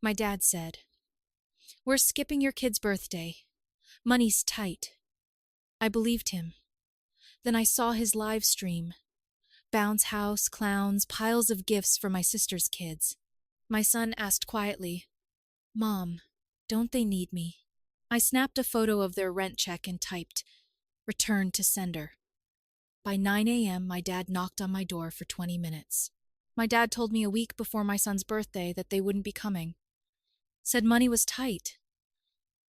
My dad said, "We're skipping your kid's birthday. Money's tight." I believed him. Then I saw his live stream. Bounce house, clowns, piles of gifts for my sister's kids. My son asked quietly, "Mom, don't they need me?" I snapped a photo of their rent check and typed, "Return to sender." By 9 a.m., my dad knocked on my door for 20 minutes. My dad told me a week before my son's birthday that they wouldn't be coming. Said money was tight.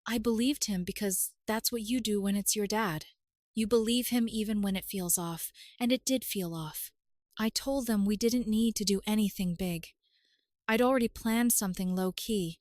I believed him because that's what you do when it's your dad. You believe him even when it feels off, and it did feel off. I told them we didn't need to do anything big. I'd already planned something low-key.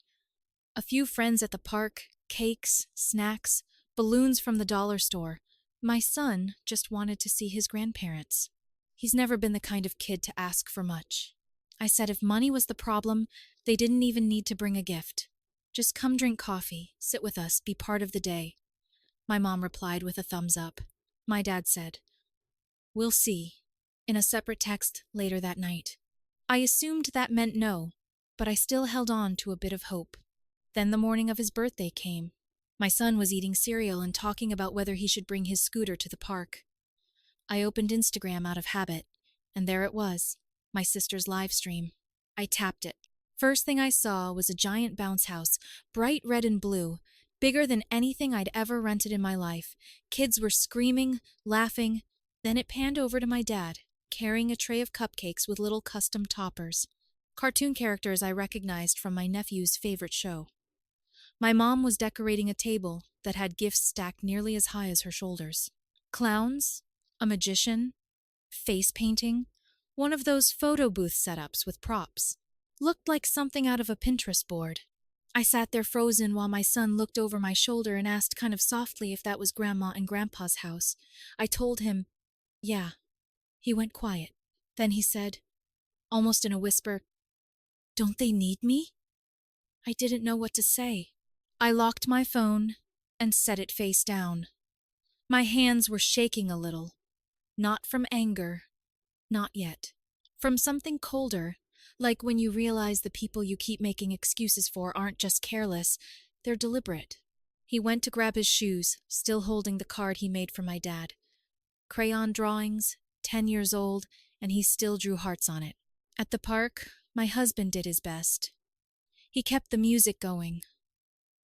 A few friends at the park, cakes, snacks, balloons from the dollar store. My son just wanted to see his grandparents. He's never been the kind of kid to ask for much. I said if money was the problem, they didn't even need to bring a gift. Just come drink coffee, sit with us, be part of the day. My mom replied with a thumbs up. My dad said, "We'll see," in a separate text later that night. I assumed that meant no, but I still held on to a bit of hope. Then the morning of his birthday came. My son was eating cereal and talking about whether he should bring his scooter to the park. I opened Instagram out of habit, and there it was, my sister's live stream. I tapped it. First thing I saw was a giant bounce house, bright red and blue, bigger than anything I'd ever rented in my life. Kids were screaming, laughing. Then it panned over to my dad, carrying a tray of cupcakes with little custom toppers. Cartoon characters I recognized from my nephew's favorite show. My mom was decorating a table that had gifts stacked nearly as high as her shoulders. Clowns, a magician, face painting, one of those photo booth setups with props. Looked like something out of a Pinterest board. I sat there frozen while my son looked over my shoulder and asked kind of softly if that was Grandma and Grandpa's house. I told him, "Yeah." He went quiet. Then he said, almost in a whisper, "Don't they need me?" I didn't know what to say. I locked my phone and set it face down. My hands were shaking a little. Not from anger. Not yet. From something colder, like when you realize the people you keep making excuses for aren't just careless, they're deliberate. He went to grab his shoes, still holding the card he made for my dad. Crayon drawings, 10 years old, and he still drew hearts on it. At the park, my husband did his best. He kept the music going.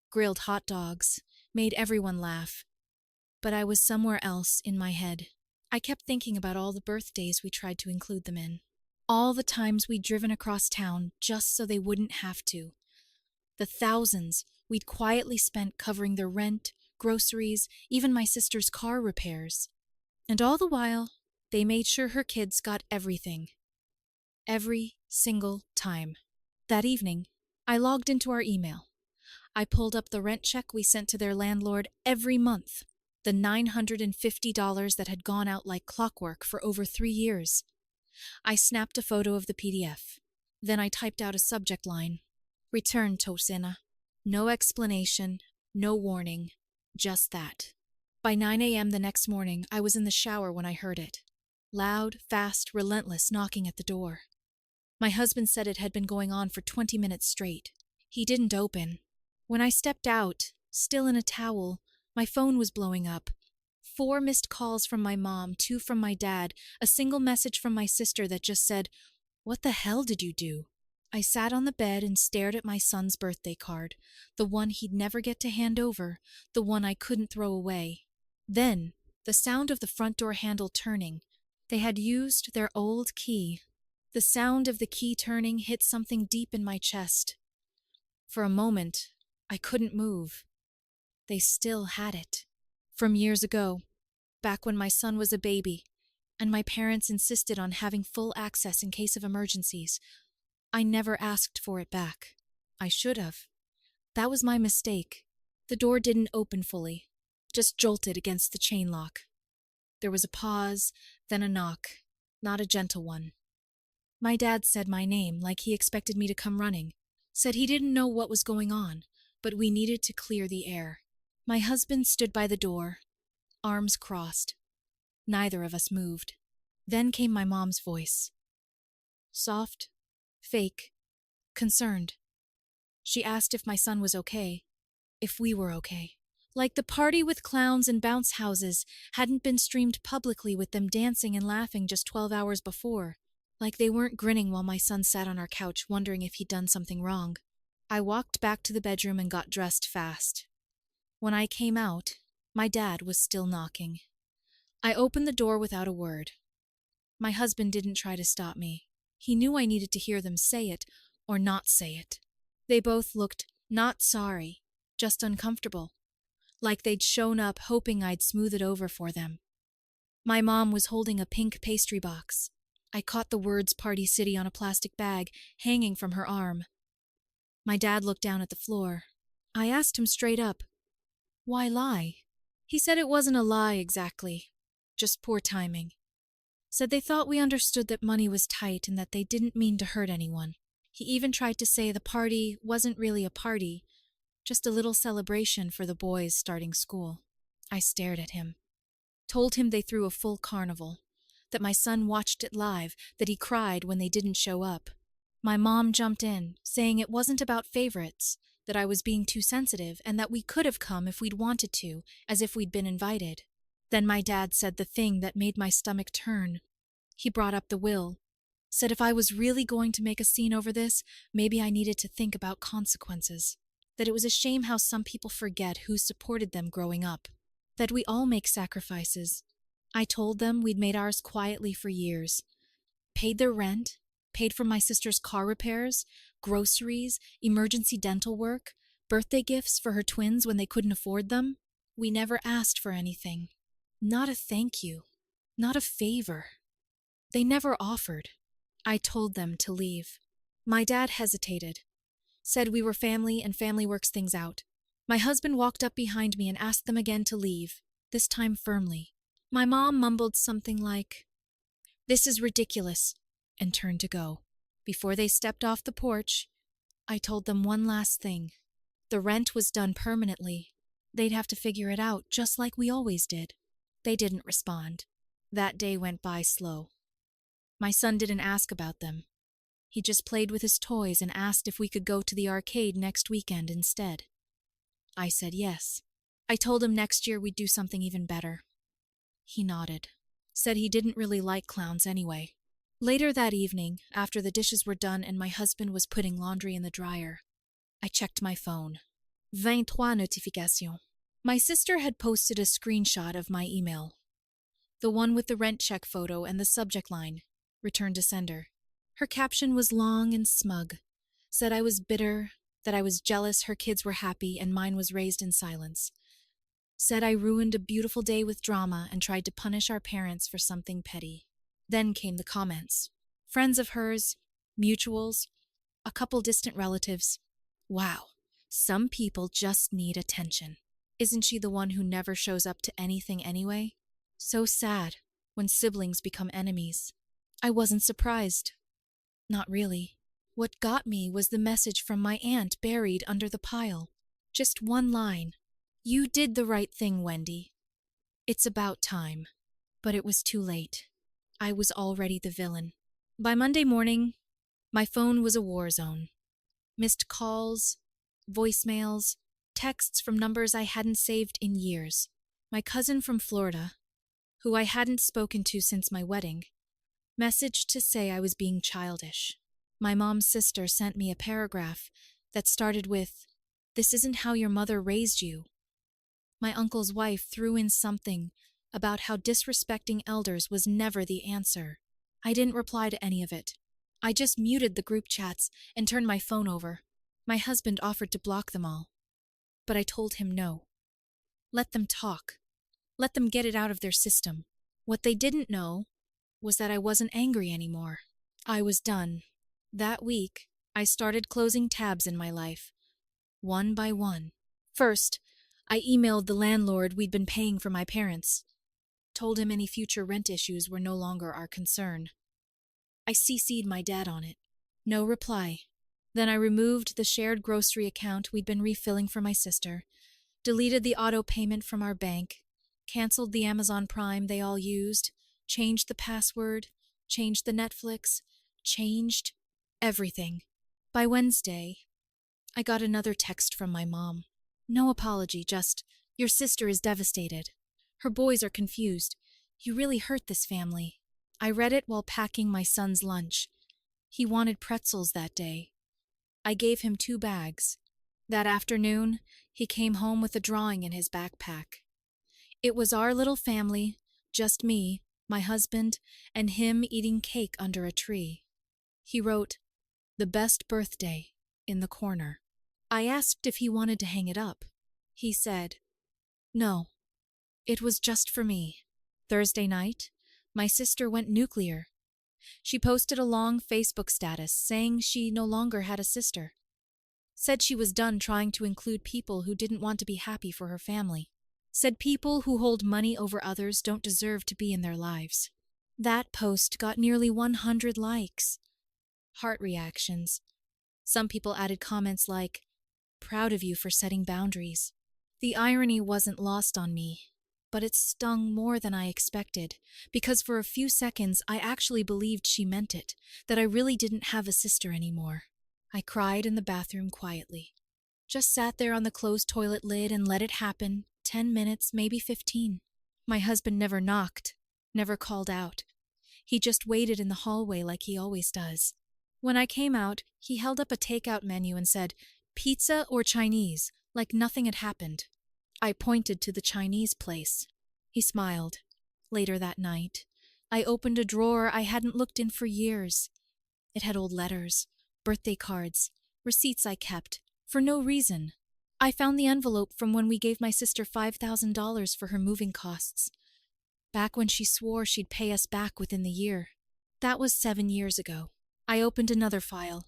Grilled hot dogs, made everyone laugh. But I was somewhere else in my head. I kept thinking about all the birthdays we tried to include them in. All the times we'd driven across town just so they wouldn't have to. The thousands we'd quietly spent covering their rent, groceries, even my sister's car repairs. And all the while, they made sure her kids got everything. Every single time. That evening, I logged into our email. I pulled up the rent check we sent to their landlord every month. The $950 that had gone out like clockwork for over 3 years. I snapped a photo of the PDF. Then I typed out a subject line. "Return, Tosina." No explanation, no warning, just that. By 9 a.m. the next morning, I was in the shower when I heard it. Loud, fast, relentless knocking at the door. My husband said it had been going on for 20 minutes straight. He didn't open. When I stepped out, still in a towel, my phone was blowing up. 4 missed calls from my mom, 2 from my dad, a single message from my sister that just said, "What the hell did you do?" I sat on the bed and stared at my son's birthday card, the one he'd never get to hand over, the one I couldn't throw away. Then, the sound of the front door handle turning. They had used their old key. The sound of the key turning hit something deep in my chest. For a moment, I couldn't move. They still had it. From years ago, back when my son was a baby, and my parents insisted on having full access in case of emergencies. I never asked for it back. I should have. That was my mistake. The door didn't open fully, just jolted against the chain lock. There was a pause, then a knock, not a gentle one. My dad said my name like he expected me to come running, said he didn't know what was going on, but we needed to clear the air. My husband stood by the door, arms crossed. Neither of us moved. Then came my mom's voice. Soft, fake, concerned. She asked if my son was okay, if we were okay. Like the party with clowns and bounce houses hadn't been streamed publicly with them dancing and laughing just 12 hours before. Like they weren't grinning while my son sat on our couch wondering if he'd done something wrong. I walked back to the bedroom and got dressed fast. When I came out, my dad was still knocking. I opened the door without a word. My husband didn't try to stop me. He knew I needed to hear them say it or not say it. They both looked not sorry, just uncomfortable, like they'd shown up hoping I'd smooth it over for them. My mom was holding a pink pastry box. I caught the words Party City on a plastic bag hanging from her arm. My dad looked down at the floor. I asked him straight up, "Why lie?" He said it wasn't a lie exactly, just poor timing. Said they thought we understood that money was tight and that they didn't mean to hurt anyone. He even tried to say the party wasn't really a party, just a little celebration for the boys starting school. I stared at him. Told him they threw a full carnival, that my son watched it live, that he cried when they didn't show up. My mom jumped in, saying it wasn't about favorites, that I was being too sensitive and that we could have come if we'd wanted to, as if we'd been invited. Then my dad said the thing that made my stomach turn. He brought up the will, said if I was really going to make a scene over this, maybe I needed to think about consequences. That it was a shame how some people forget who supported them growing up. That we all make sacrifices. I told them we'd made ours quietly for years. Paid their rent, paid for my sister's car repairs, groceries, emergency dental work, birthday gifts for her twins when they couldn't afford them. We never asked for anything. Not a thank you. Not a favor. They never offered. I told them to leave. My dad hesitated. Said we were family and family works things out. My husband walked up behind me and asked them again to leave, this time firmly. My mom mumbled something like, "This is ridiculous," and turned to go. Before they stepped off the porch, I told them one last thing. The rent was done permanently. They'd have to figure it out, just like we always did. They didn't respond. That day went by slow. My son didn't ask about them. He just played with his toys and asked if we could go to the arcade next weekend instead. I said yes. I told him next year we'd do something even better. He nodded. Said he didn't really like clowns anyway. Later that evening, after the dishes were done and my husband was putting laundry in the dryer, I checked my phone. 23 notifications. My sister had posted a screenshot of my email. The one with the rent check photo and the subject line, "Return to sender." Her caption was long and smug. Said I was bitter, that I was jealous her kids were happy and mine was raised in silence. Said I ruined a beautiful day with drama and tried to punish our parents for something petty. Then came the comments. Friends of hers, mutuals, a couple distant relatives. Wow, some people just need attention. Isn't she the one who never shows up to anything anyway? So sad when siblings become enemies. I wasn't surprised. Not really. What got me was the message from my aunt buried under the pile. Just one line. "You did the right thing, Wendy. It's about time." But it was too late. I was already the villain. By Monday morning, my phone was a war zone. Missed calls, voicemails, texts from numbers I hadn't saved in years. My cousin from Florida, who I hadn't spoken to since my wedding, messaged to say I was being childish. My mom's sister sent me a paragraph that started with, "This isn't how your mother raised you." My uncle's wife threw in something about how disrespecting elders was never the answer. I didn't reply to any of it. I just muted the group chats and turned my phone over. My husband offered to block them all, but I told him no. Let them talk. Let them get it out of their system. What they didn't know was that I wasn't angry anymore. I was done. That week, I started closing tabs in my life, one by one. First, I emailed the landlord we'd been paying for my parents. Told him any future rent issues were no longer our concern. I CC'd my dad on it. No reply. Then I removed the shared grocery account we'd been refilling for my sister, deleted the auto payment from our bank, canceled the Amazon Prime they all used, changed the password, changed the Netflix, changed everything. By Wednesday, I got another text from my mom. No apology, just, "Your sister is devastated. Her boys are confused. You really hurt this family." I read it while packing my son's lunch. He wanted pretzels that day. I gave him 2 bags. That afternoon, he came home with a drawing in his backpack. It was our little family, just me, my husband, and him eating cake under a tree. He wrote, "The best birthday," in the corner. I asked if he wanted to hang it up. He said, "No, it was just for me." Thursday night, my sister went nuclear. She posted a long Facebook status saying she no longer had a sister. Said she was done trying to include people who didn't want to be happy for her family. Said people who hold money over others don't deserve to be in their lives. That post got nearly 100 likes. Heart reactions. Some people added comments like, "Proud of you for setting boundaries." The irony wasn't lost on me, but it stung more than I expected, because for a few seconds I actually believed she meant it, that I really didn't have a sister anymore. I cried in the bathroom quietly. Just sat there on the closed toilet lid and let it happen, 10 minutes, maybe 15. My husband never knocked, never called out. He just waited in the hallway like he always does. When I came out, he held up a takeout menu and said, "Pizza or Chinese," like nothing had happened. I pointed to the Chinese place. He smiled. Later that night, I opened a drawer I hadn't looked in for years. It had old letters, birthday cards, receipts I kept, for no reason. I found the envelope from when we gave my sister $5,000 for her moving costs. Back when she swore she'd pay us back within the year. That was 7 years ago. I opened another file.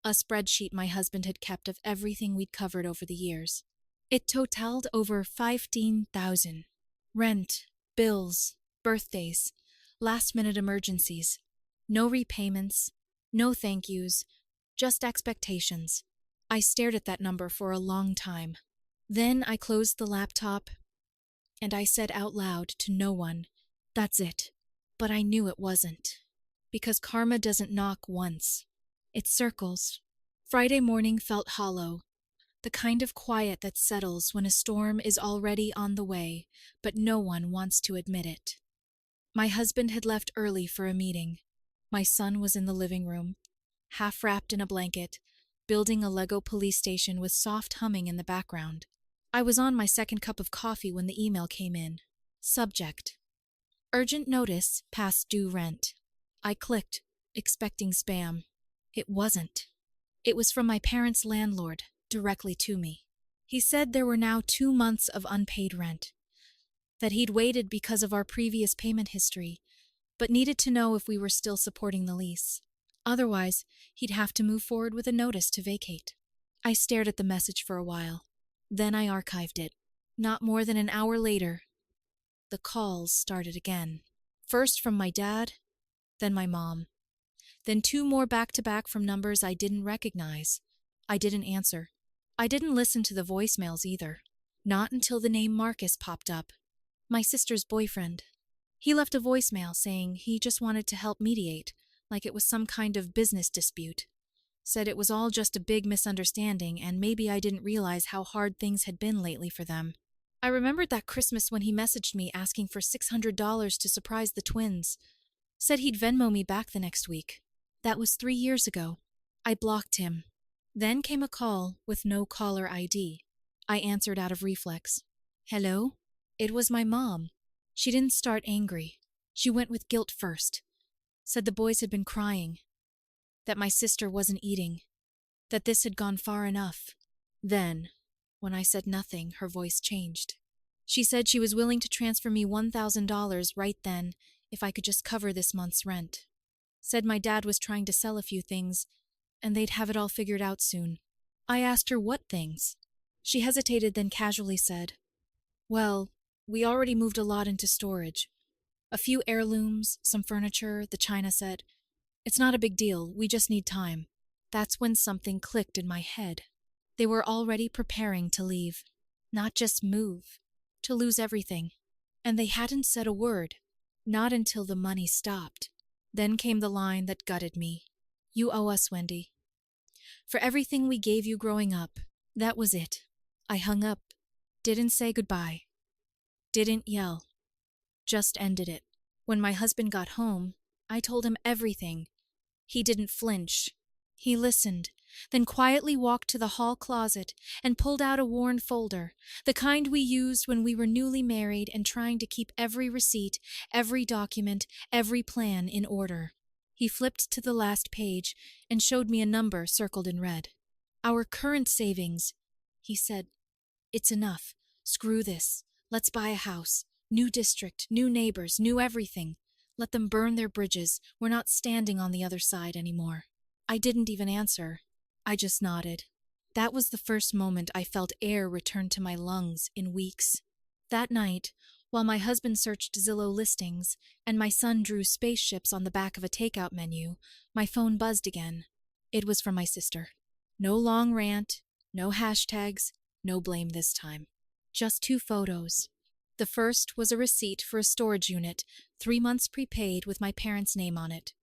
A spreadsheet my husband had kept of everything we'd covered over the years. It totaled over 15,000. Rent, bills, birthdays, last-minute emergencies. No repayments, no thank yous, just expectations. I stared at that number for a long time. Then I closed the laptop, and I said out loud to no one, "That's it." But I knew it wasn't. Because karma doesn't knock once. It circles. Friday morning felt hollow. The kind of quiet that settles when a storm is already on the way, but no one wants to admit it. My husband had left early for a meeting. My son was in the living room, half wrapped in a blanket, building a Lego police station with soft humming in the background. I was on my second cup of coffee when the email came in. Subject: Urgent notice, past due rent. I clicked, expecting spam. It wasn't. It was from my parents' landlord, directly to me. He said there were now 2 months of unpaid rent, that he'd waited because of our previous payment history, but needed to know if we were still supporting the lease. Otherwise, he'd have to move forward with a notice to vacate. I stared at the message for a while. Then I archived it. Not more than an hour later, the calls started again. First from my dad, then my mom. Then 2 more back-to-back from numbers I didn't recognize. I didn't answer. I didn't listen to the voicemails either. Not until the name Marcus popped up. My sister's boyfriend. He left a voicemail saying he just wanted to help mediate, like it was some kind of business dispute. Said it was all just a big misunderstanding and maybe I didn't realize how hard things had been lately for them. I remembered that Christmas when he messaged me asking for $600 to surprise the twins. Said he'd Venmo me back the next week. That was 3 years ago. I blocked him. Then came a call with no caller ID. I answered out of reflex. "Hello?" It was my mom. She didn't start angry. She went with guilt first. Said the boys had been crying. That my sister wasn't eating. That this had gone far enough. Then, when I said nothing, her voice changed. She said she was willing to transfer me $1,000 right then if I could just cover this month's rent. Said my dad was trying to sell a few things, and they'd have it all figured out soon. I asked her what things. She hesitated, then casually said, "Well, we already moved a lot into storage. A few heirlooms, some furniture, the china set. It's not a big deal, we just need time." That's when something clicked in my head. They were already preparing to leave. Not just move, to lose everything. And they hadn't said a word, not until the money stopped. Then came the line that gutted me. "You owe us, Wendy." for everything we gave you growing up. That was it. I hung up, didn't say goodbye, didn't yell, just ended it. When my husband got home, I told him everything. He didn't flinch. He listened, then quietly walked to the hall closet and pulled out a worn folder, the kind we used when we were newly married and trying to keep every receipt, every document, every plan in order. He flipped to the last page and showed me a number circled in red. Our current savings, he said. It's enough. Screw this. Let's buy a house. New district, new neighbors, new everything. Let them burn their bridges. We're not standing on the other side anymore. I didn't even answer. I just nodded. That was the first moment I felt air return to my lungs in weeks. That night, while my husband searched Zillow listings and my son drew spaceships on the back of a takeout menu, my phone buzzed again. It was from my sister. No long rant, no hashtags, no blame this time. Just 2 photos. The first was a receipt for a storage unit, 3 months prepaid with my parents' name on it.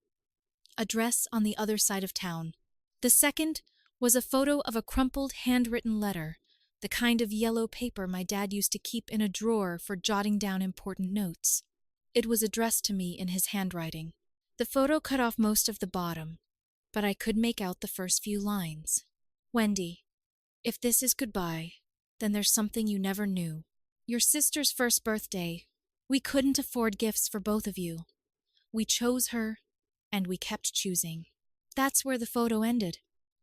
Address on the other side of town. The second was a photo of a crumpled handwritten letter, the kind of yellow paper my dad used to keep in a drawer for jotting down important notes. It was addressed to me in his handwriting. The photo cut off most of the bottom, but I could make out the first few lines. Wendy, if this is goodbye, then there's something you never knew. Your sister's first birthday. We couldn't afford gifts for both of you. We chose her, and we kept choosing. That's where the photo ended.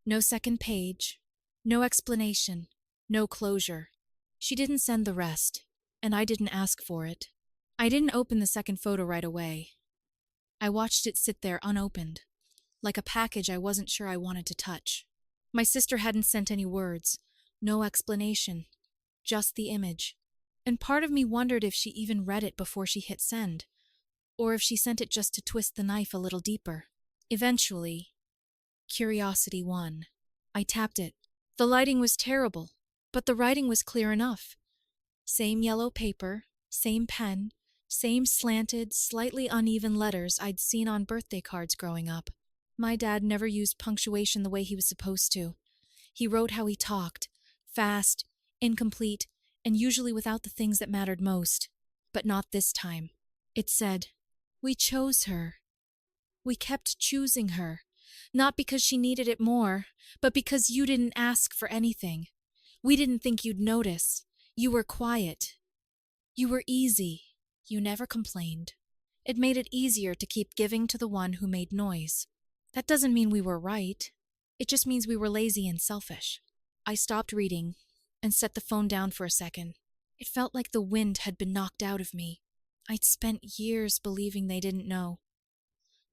No second page, no explanation, no closure. She didn't send the rest, and I didn't ask for it. I didn't open the second photo right away. I watched it sit there unopened, like a package I wasn't sure I wanted to touch. My sister hadn't sent any words, no explanation, just the image. And part of me wondered if she even read it before she hit send, or if she sent it just to twist the knife a little deeper. Eventually, curiosity won. I tapped it. The lighting was terrible, but the writing was clear enough. Same yellow paper, same pen, same slanted, slightly uneven letters I'd seen on birthday cards growing up. My dad never used punctuation the way he was supposed to. He wrote how he talked, fast, incomplete, and usually without the things that mattered most. But not this time. It said, "We chose her. We kept choosing her, not because she needed it more, but because you didn't ask for anything. We didn't think you'd notice. You were quiet. You were easy. You never complained. It made it easier to keep giving to the one who made noise. That doesn't mean we were right. It just means we were lazy and selfish." I stopped reading and set the phone down for a second. It felt like the wind had been knocked out of me. I'd spent years believing they didn't know.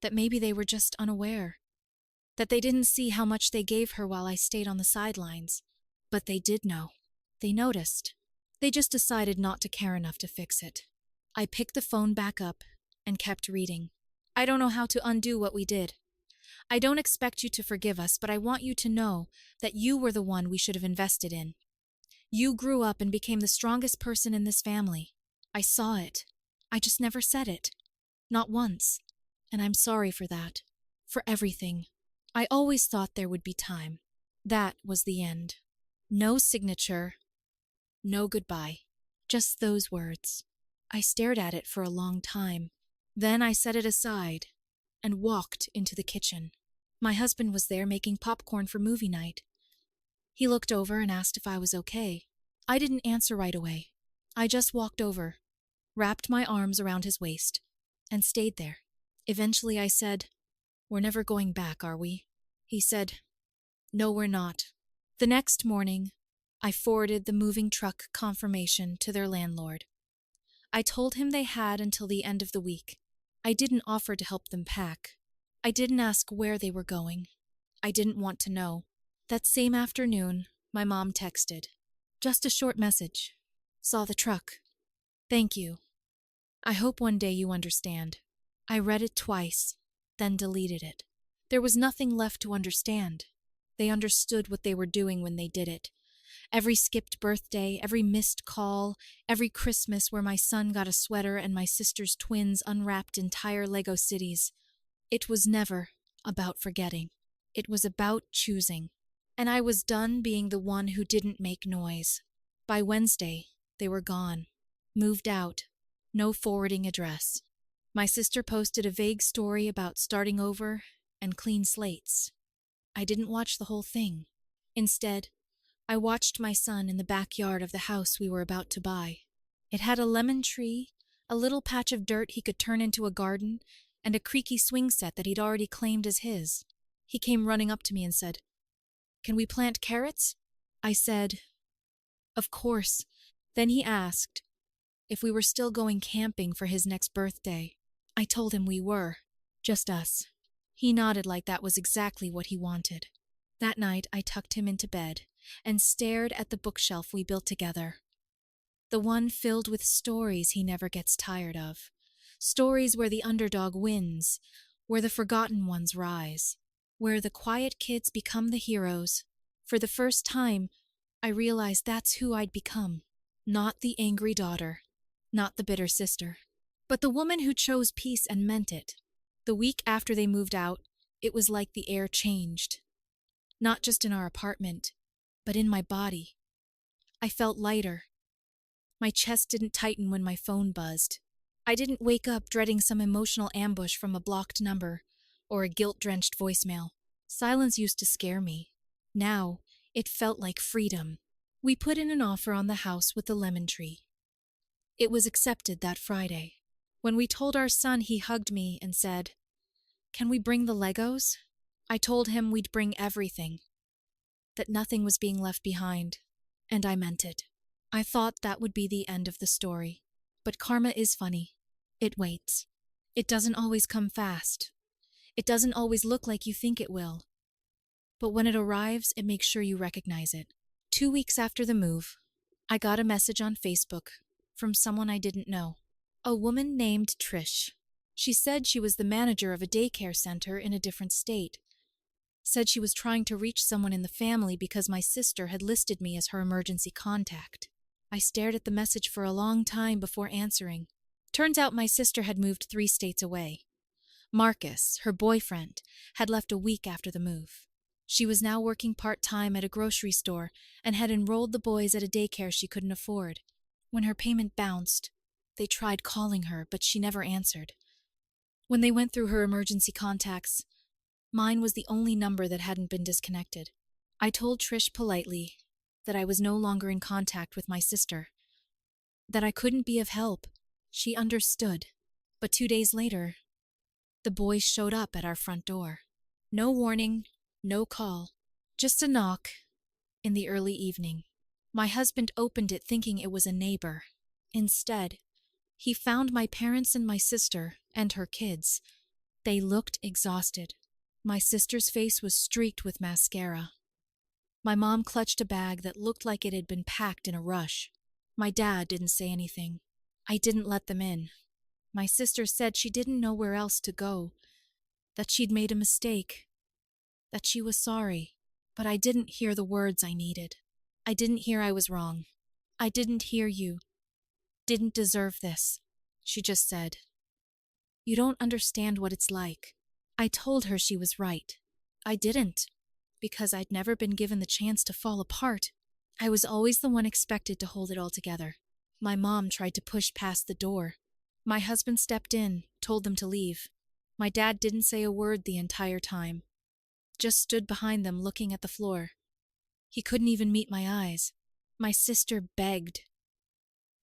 That maybe they were just unaware. That they didn't see how much they gave her while I stayed on the sidelines. But they did know. They noticed. They just decided not to care enough to fix it. I picked the phone back up and kept reading. I don't know how to undo what we did. I don't expect you to forgive us, but I want you to know that you were the one we should have invested in. You grew up and became the strongest person in this family. I saw it. I just never said it. Not once. And I'm sorry for that. For everything. I always thought there would be time. That was the end. No signature. No goodbye. Just those words. I stared at it for a long time. Then I set it aside and walked into the kitchen. My husband was there making popcorn for movie night. He looked over and asked if I was okay. I didn't answer right away. I just walked over, wrapped my arms around his waist, and stayed there. Eventually I said, "We're never going back, are we?" He said, "No, we're not." The next morning, I forwarded the moving truck confirmation to their landlord. I told him they had until the end of the week. I didn't offer to help them pack. I didn't ask where they were going. I didn't want to know. That same afternoon, my mom texted. Just a short message. "Saw the truck. Thank you. I hope one day you understand." I read it twice, then deleted it. There was nothing left to understand. They understood what they were doing when they did it. Every skipped birthday, every missed call, every Christmas where my son got a sweater and my sister's twins unwrapped entire Lego cities. It was never about forgetting. It was about choosing. And I was done being the one who didn't make noise. By Wednesday, they were gone. Moved out. No forwarding address. My sister posted a vague story about starting over and clean slates. I didn't watch the whole thing. Instead, I watched my son in the backyard of the house we were about to buy. It had a lemon tree, a little patch of dirt he could turn into a garden, and a creaky swing set that he'd already claimed as his. He came running up to me and said, "Can we plant carrots?" I said, "Of course." Then he asked if we were still going camping for his next birthday. I told him we were, just us. He nodded like that was exactly what he wanted. That night I tucked him into bed and stared at the bookshelf we built together. The one filled with stories he never gets tired of. Stories where the underdog wins, where the forgotten ones rise, where the quiet kids become the heroes. For the first time, I realized that's who I'd become. Not the angry daughter, not the bitter sister, but the woman who chose peace and meant it. The week after they moved out, it was like the air changed. Not just in our apartment, but in my body. I felt lighter. My chest didn't tighten when my phone buzzed. I didn't wake up dreading some emotional ambush from a blocked number or a guilt-drenched voicemail. Silence used to scare me. Now, it felt like freedom. We put in an offer on the house with the lemon tree. It was accepted that Friday. When we told our son, he hugged me and said, "Can we bring the Legos?" I told him we'd bring everything, that nothing was being left behind, and I meant it. I thought that would be the end of the story. But karma is funny. It waits. It doesn't always come fast. It doesn't always look like you think it will. But when it arrives, it makes sure you recognize it. 2 weeks after the move, I got a message on Facebook from someone I didn't know. A woman named Trish. She said she was the manager of a daycare center in a different state. Said she was trying to reach someone in the family because my sister had listed me as her emergency contact. I stared at the message for a long time before answering. Turns out my sister had moved 3 states away. Marcus, her boyfriend, had left a week after the move. She was now working part-time at a grocery store and had enrolled the boys at a daycare she couldn't afford. When her payment bounced, they tried calling her, but she never answered. When they went through her emergency contacts, mine was the only number that hadn't been disconnected. I told Trish politely that I was no longer in contact with my sister, that I couldn't be of help. She understood. But 2 days later, the boys showed up at our front door. No warning, no call, just a knock in the early evening. My husband opened it thinking it was a neighbor. Instead, he found my parents and my sister and her kids. They looked exhausted. My sister's face was streaked with mascara. My mom clutched a bag that looked like it had been packed in a rush. My dad didn't say anything. I didn't let them in. My sister said she didn't know where else to go, that she'd made a mistake, that she was sorry. But I didn't hear the words I needed. I didn't hear I was wrong. I didn't hear you didn't deserve this. She just said, "You don't understand what it's like." I told her she was right. I didn't, because I'd never been given the chance to fall apart. I was always the one expected to hold it all together. My mom tried to push past the door. My husband stepped in, told them to leave. My dad didn't say a word the entire time, just stood behind them looking at the floor. He couldn't even meet my eyes. My sister begged,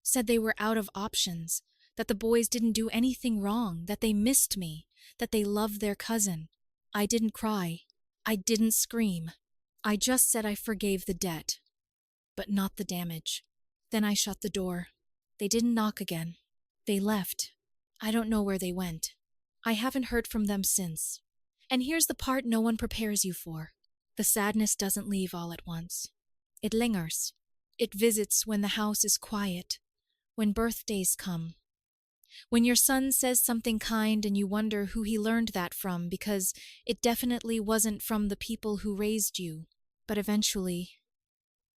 said they were out of options, that the boys didn't do anything wrong, that they missed me, that they loved their cousin. I didn't cry. I didn't scream. I just said I forgave the debt, but not the damage. Then I shut the door. They didn't knock again. They left. I don't know where they went. I haven't heard from them since. And here's the part no one prepares you for. The sadness doesn't leave all at once. It lingers. It visits when the house is quiet, when birthdays come, when your son says something kind and you wonder who he learned that from, because it definitely wasn't from the people who raised you. But eventually,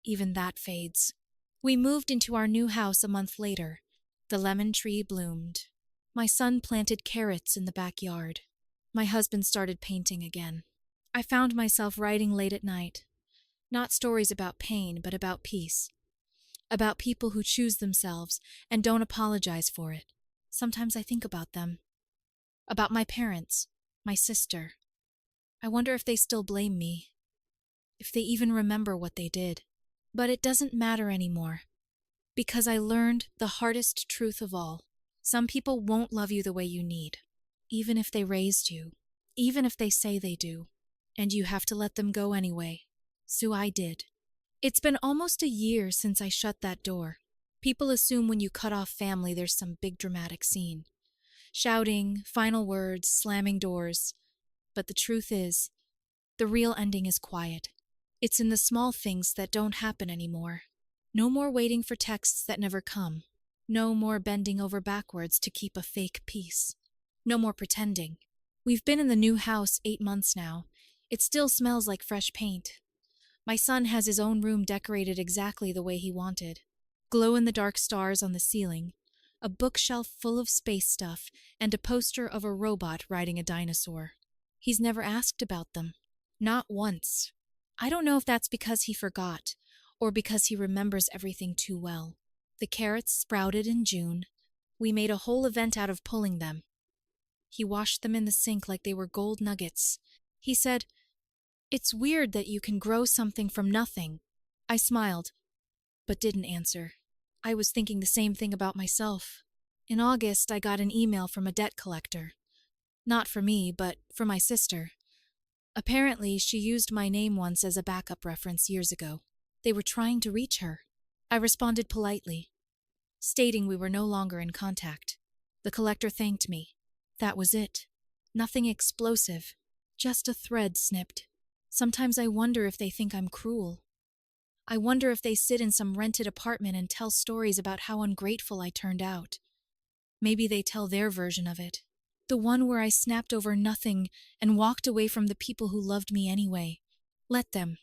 even that fades. We moved into our new house a month later. The lemon tree bloomed. My son planted carrots in the backyard. My husband started painting again. I found myself writing late at night, Not stories about pain, but about peace. About people who choose themselves and don't apologize for it. Sometimes I think about them. About my parents, my sister. I wonder if they still blame me. If they even remember what they did. But it doesn't matter anymore. Because I learned the hardest truth of all. Some people won't love you the way you need. Even if they raised you. Even if they say they do. And you have to let them go anyway. So I did. It's been almost a year since I shut that door. People assume when you cut off family there's some big dramatic scene. Shouting, final words, slamming doors. But the truth is, the real ending is quiet. It's in the small things that don't happen anymore. No more waiting for texts that never come. No more bending over backwards to keep a fake peace. No more pretending. We've been in the new house 8 months now. It still smells like fresh paint. My son has his own room decorated exactly the way he wanted. Glow-in-the-dark stars on the ceiling, a bookshelf full of space stuff, and a poster of a robot riding a dinosaur. He's never asked about them. Not once. I don't know if that's because he forgot, or because he remembers everything too well. The carrots sprouted in June. We made a whole event out of pulling them. He washed them in the sink like they were gold nuggets. He said, "It's weird that you can grow something from nothing." I smiled, but didn't answer. I was thinking the same thing about myself. In August, I got an email from a debt collector. Not for me, but for my sister. Apparently, she used my name once as a backup reference years ago. They were trying to reach her. I responded politely, stating we were no longer in contact. The collector thanked me. That was it. Nothing explosive. Just a thread snipped. Sometimes I wonder if they think I'm cruel. I wonder if they sit in some rented apartment and tell stories about how ungrateful I turned out. Maybe they tell their version of it. The one where I snapped over nothing and walked away from the people who loved me anyway. Let them.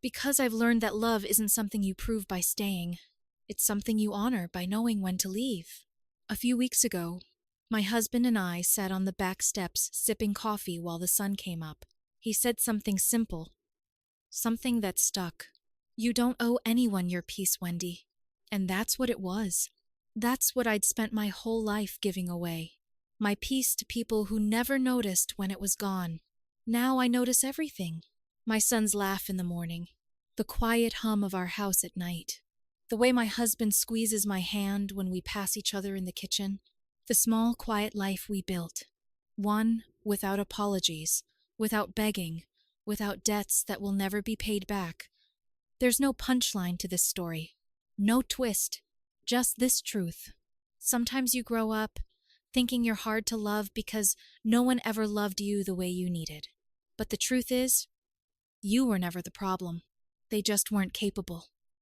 Because I've learned that love isn't something you prove by staying. It's something you honor by knowing when to leave. A few weeks ago, my husband and I sat on the back steps sipping coffee while the sun came up. He said something simple. Something that stuck. You don't owe anyone your peace, Wendy. And that's what it was. That's what I'd spent my whole life giving away. My peace to people who never noticed when it was gone. Now I notice everything. My son's laugh in the morning. The quiet hum of our house at night. The way my husband squeezes my hand when we pass each other in the kitchen. The small, quiet life we built. One without apologies, without begging, without debts that will never be paid back. There's no punchline to this story. No twist. Just this truth. Sometimes you grow up thinking you're hard to love because no one ever loved you the way you needed. But the truth is, you were never the problem. They just weren't capable.